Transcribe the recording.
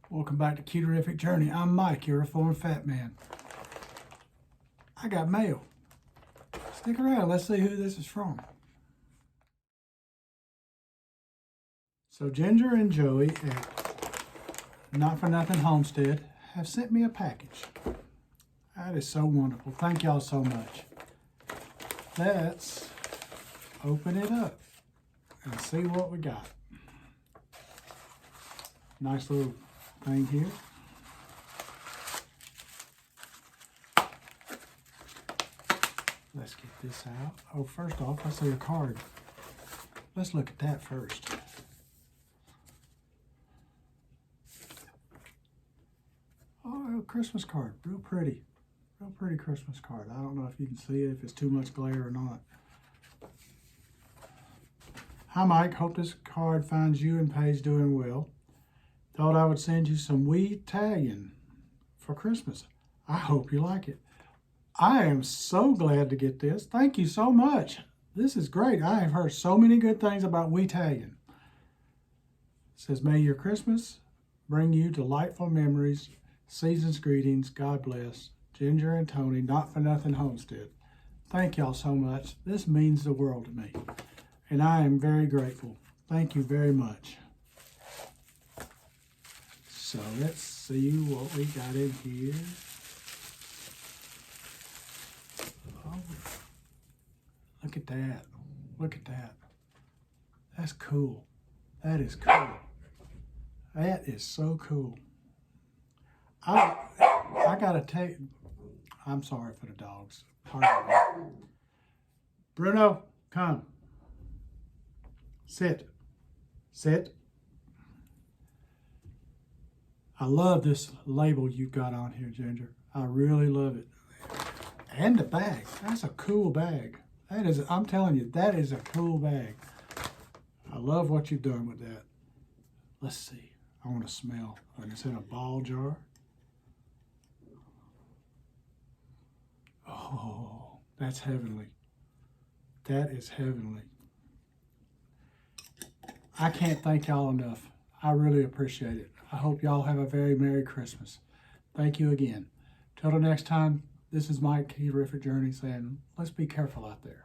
Welcome back to Keto Journey. I'm Mike, your reformed fat man. I got mail. Stick around, let's see who this is from. So Ginger and Joey at Nothing Homestead have sent me a package. That is so wonderful. Thank y'all so much. Let's open it up and see what we got. Nice little thing here. Let's get this out. Oh, first off, I see a card. Let's look at that first. Oh, a Christmas card. Real pretty. Real pretty Christmas card. I don't know if you can see it, if it's too much glare or not. Hi, Mike. Hope this card finds you and Paige doing well. Thought I would send you some wee Italian for Christmas. I hope you like it. I am so glad to get this. Thank you so much. This is great. I have heard so many good things about wee Italian. It says, may your Christmas bring you delightful memories, season's greetings, God bless. Ginger and Tony, Not For Nothing Homestead. Thank y'all so much. This means the world to me. And I am very grateful. Thank you very much. So let's see what we got in here. Oh, look at that. Look at that. That's cool. That is cool. That is so cool. I gotta take, I'm sorry for the dogs. Pardon me. Bruno, come. Sit. Sit. I love this label you've got on here, Ginger. I really love it. And the bag. That's a cool bag. That is, I'm telling you, that is a cool bag. I love what you've done with that. Let's see. I want to smell. Like it's in a ball jar. Oh, that's heavenly. That is heavenly. I can't thank y'all enough. I really appreciate it. I hope y'all have a very Merry Christmas. Thank you again. Till the next time, this is Mike, Keto Journey saying, let's be careful out there.